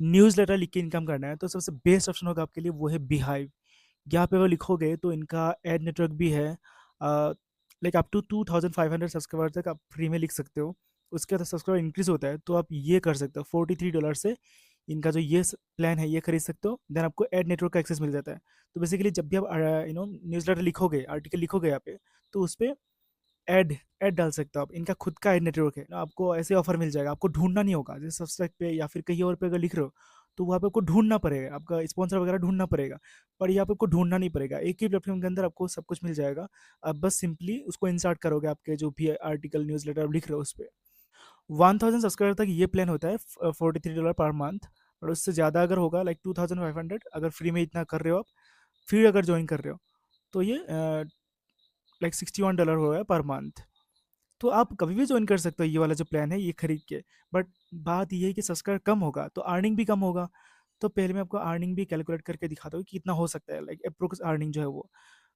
Newsletter लिख के income करना है तो सबसे बेस्ट ऑप्शन होगा आपके लिए वो है बीहाइव। यहाँ पे अगर लिखोगे तो इनका एड नेटवर्क भी है। लाइक अप टू 2500 सब्सक्राइबर तक आप फ्री में लिख सकते हो। उसके बाद सब्सक्राइबर इंक्रीज होता है तो आप ये कर सकते हो, $43 से इनका जो ये प्लान है ये खरीद सकते हो। देन आपको एड नेटवर्क का एक्सेस मिल जाता है। तो बेसिकली जब भी आप न्यूज़लेटर लिखोगे, आर्टिकल लिखोगे यहाँ पे, तो उस पर ऐड ऐड डाल सकते हो आप। इनका खुद का ऐड नेटवर्क है ना, आपको ऐसे ऑफर मिल जाएगा, आपको ढूंढना नहीं होगा। जैसे सब्सक्राइब पे या फिर कहीं और पे अगर लिख रहे हो तो वहाँ पे आपको ढूंढना पड़ेगा, आपका स्पॉन्सर वगैरह ढूंढना पड़ेगा। पर यहाँ पे आपको ढूंढना नहीं पड़ेगा, एक ही प्लेटफॉर्म के अंदर आपको सब कुछ मिल जाएगा। आप बस सिंपली उसको इंसर्ट करोगे आपके जो भी आर्टिकल न्यूज़ लेटर आप लिख रहे हो उस पर। 1000 सब्सक्राइबर तक ये प्लान होता है, $43 पर मंथ। और उससे ज़्यादा अगर होगा लाइक 2500, अगर फ्री में इतना कर रहे हो आप, फिर अगर ज्वाइन कर रहे हो तो ये लाइक $61 होगा पर मंथ। तो आप कभी भी ज्वाइन कर सकते हो ये वाला जो प्लान है ये खरीद के। बट बात ये है कि सब्सक्राइबर कम होगा तो अर्निंग भी कम होगा। तो पहले मैं आपको अर्निंग भी कैलकुलेट करके दिखाता हूँ कि कितना हो सकता है, लाइक अप्रोक्स अर्निंग जो है वो।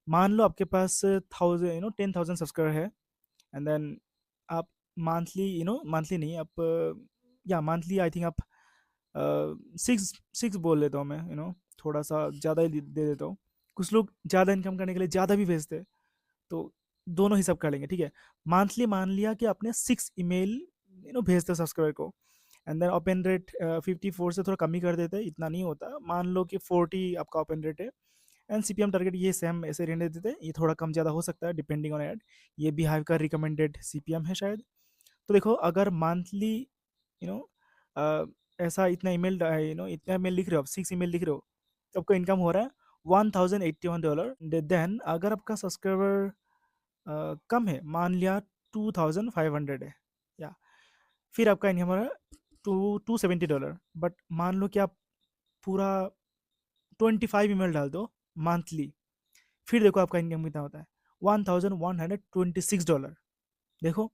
मान लो आपके पास 10,000 सब्सक्राइबर है। एंड देन आप मंथली, मंथली नहीं, आप या मंथली आई थिंक आप सिक्स सिक्स बोल लेता हूँ मैं, थोड़ा सा ज़्यादा ही दे देता हूँ। कुछ लोग ज़्यादा इनकम करने के लिए ज़्यादा भी भेजते हैं, तो दोनों हिसाब कर लेंगे, ठीक है। मंथली मान लिया कि आपने 6 ईमेल भेजते हो सब्सक्राइबर को। एंड देन ओपन रेट 54 से थोड़ा कम ही कर देते हैं, इतना नहीं होता। मान लो कि 40 आपका ओपन रेट है। एंड सीपीएम टारगेट ये सेम ऐसे रहने देते हैं, ये थोड़ा कम ज़्यादा हो सकता है डिपेंडिंग ऑन ऐड। ये भी हाइव का रिकमेंडेड सीपीएम है शायद। तो देखो अगर मंथली यू नो ऐसा इतना ईमेल इतना ईमेल लिख रहे हो आप, 6 ईमेल लिख रहे हो, तो आपका इनकम हो रहा है $1081। देन अगर आपका सब्सक्राइबर कम है, मान लिया 2500 है, या फिर आपका इनकम हो रहा है $270। बट मान लो कि आप पूरा 25 ईमेल डाल दो मंथली, फिर देखो आपका इनकम कितना होता है, $1126। देखो,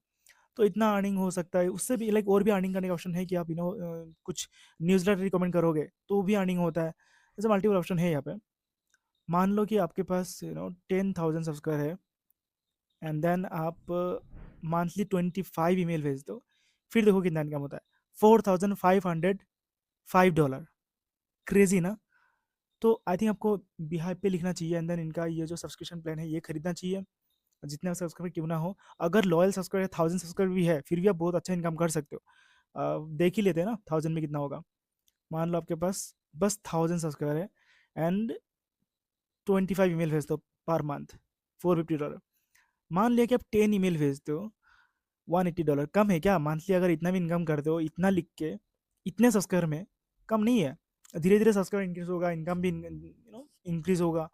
तो इतना अर्निंग हो सकता है। उससे भी लाइक और भी अर्निंग करने का ऑप्शन है कि आप कुछ न्यूज़लेटर रिकमेंड करोगे तो भी अर्निंग होता है। ऐसे मल्टीपल ऑप्शन है यहाँ पे। मान लो कि आपके पास 10,000 सब्सक्राइबर है। एंड देन आप मंथली 25 ईमेल भेज दो, फिर देखो कितना इनकम होता है, $4,505। क्रेजी ना। तो आई थिंक आपको बिहार पे लिखना चाहिए। एंड देन इनका ये जो सब्सक्रिप्शन प्लान है ये खरीदना चाहिए, जितने सब्सक्राइबर क्यों ना हो। अगर लॉयल सब्सक्राइबर 1000 सब्सक्राइबर भी है फिर भी आप बहुत अच्छा इनकम कर सकते हो। देख ही लेते हैं ना 1000 में कितना होगा। मान लो आपके पास बस 1000 सब्सक्राइबर है एंड 25 ईमेल भेज दो पर मंथ, $450। मान लिया कि आप 10 ईमेल भेजते हो, $180। कम है क्या मंथली? अगर इतना भी इनकम करते हो इतना लिख के, इतने सब्सक्राइबर में, कम नहीं है। धीरे धीरे सब्सक्राइबर इंक्रीज होगा, इनकम भी इंक्रीज होगा।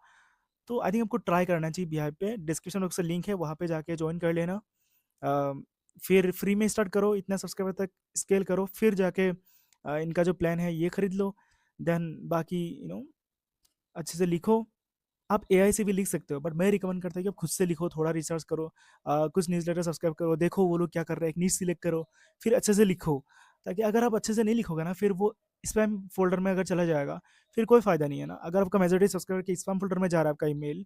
तो आई थिंक आपको ट्राई करना चाहिए बिहार पे। डिस्क्रिप्शन बॉक्स से लिंक है, वहाँ पे जाके ज्वाइन कर लेना। अ, फिर फ्री में स्टार्ट करो, इतना सब्सक्राइबर तक स्केल करो, फिर जाके इनका जो प्लान है ये खरीद लो। देन बाकी अच्छे से लिखो। आप एआई से भी लिख सकते हो, बट मैं रिकमेंड करता हूँ कि आप खुद से लिखो, थोड़ा रिसर्च करो। कुछ न्यूज़लेटर सब्सक्राइब करो, देखो वो लोग क्या कर रहे हैं, एक नीश सिलेक्ट करो, फिर अच्छे से लिखो। ताकि अगर आप अच्छे से नहीं लिखोगे ना, फिर वो स्पैम फोल्डर में अगर चला जाएगा, फिर कोई फ़ायदा नहीं है ना। अगर आपका मेजोरिटी सब्सक्राइबर के स्पैम फोल्डर में जा रहा है आपका ईमेल,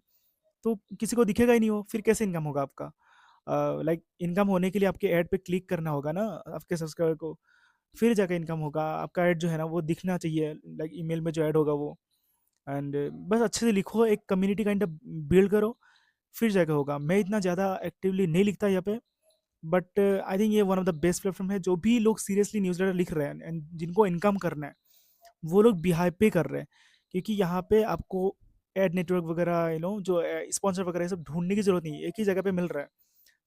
तो किसी को दिखेगा ही नहीं, वो फिर कैसे इनकम होगा आपका? लाइक इनकम होने के लिए आपके ऐड पे क्लिक करना होगा ना आपके सब्सक्राइबर को, फिर जाके इनकम होगा। आपका ऐड जो है ना वो दिखना चाहिए, लाइक ईमेल में जो ऐड होगा वो। एंड बस अच्छे से लिखो, एक कम्युनिटी काइंड ऑफ बिल्ड करो, फिर जाके होगा। मैं इतना ज़्यादा एक्टिवली नहीं लिखता यहाँ पे, बट आई थिंक ये one of the best platform है। जो भी लोग सीरियसली न्यूज़लेटर लिख रहे हैं एंड जिनको इनकम करना है, वो लोग बिहार पे कर रहे हैं। क्योंकि यहाँ पे आपको एड नेटवर्क वगैरह जो स्पॉन्सर वगैरह ये सब ढूंढने की जरूरत नहीं है, एक ही जगह पे मिल रहा है।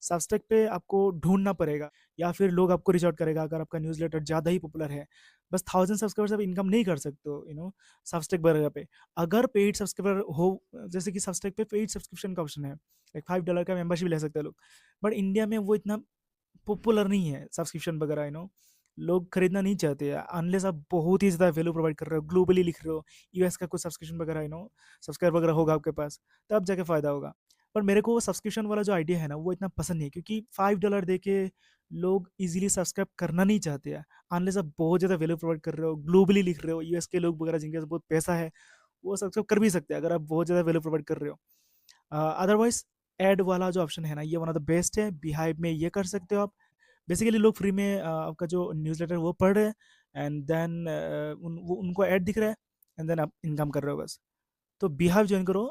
सब्सटेक पे आपको ढूंढना पड़ेगा, या फिर लोग आपको रीच आउट करेगा अगर आपका न्यूज़लेटर ज़्यादा ही पॉपुलर है। बस 1000 सब्सक्राइबर आप इनकम नहीं कर सकते हो सब्सटेक वगैरह पे। अगर पेड सब्सक्राइबर हो, जैसे कि सब्सटेक पे पेड सब्सक्रिप्शन का ऑप्शन है, लाइक $5 का मेंबरशिप ले सकते हैं लोग। बट इंडिया में वो इतना पॉपुलर नहीं है सब्सक्रिप्शन वगैरह, लोग खरीदना नहीं चाहते हैं अनलेस आप बहुत ही ज़्यादा वैल्यू प्रोवाइड कर रहे हो, ग्लोबली लिख रहे हो, यूएस का कुछ सब्सक्रिप्शन वगैरह सब्सक्राइब वगैरह होगा आपके पास, तब जाके फ़ायदा होगा। पर मेरे को वो सब्सक्रिप्शन वाला जो आइडिया है ना वो इतना पसंद नहीं है, क्योंकि $5 दे के लोग इजीली सब्सक्राइब करना नहीं चाहते हैं। अनलेस आप बहुत ज़्यादा वैल्यू प्रोवाइड कर रहे हो, ग्लोबली लिख रहे हो, यूएस के लोग वगैरह जिनके पास बहुत पैसा है वो सब्सक्राइब कर भी सकते हैं, अगर आप बहुत ज़्यादा वैल्यू प्रोवाइड कर रहे हो। अदरवाइज एड वाला जो ऑप्शन है ना ये वन ऑफ द बेस्ट है, बिहाइव में ये कर सकते हो आप। बेसिकली लोग फ्री में आपका जो न्यूज़लेटर वो पढ़ रहे हैं। एंड देन उनको ऐड दिख रहा है एंड देन आप इनकम कर रहे हो बस। तो बिहाव ज्वाइन करो।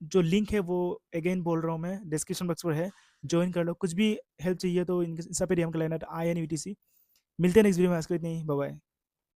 जो लिंक है वो अगेन बोल रहा हूँ मैं, डिस्क्रिप्शन बॉक्स पर है, ज्वाइन कर लो। कुछ भी हेल्प चाहिए तो इन सब पे डीएम कर लेना, INVTC। मिलते हैं नेक्स्ट वीडियो में, आज के लिए इतना ही, बाय बाय।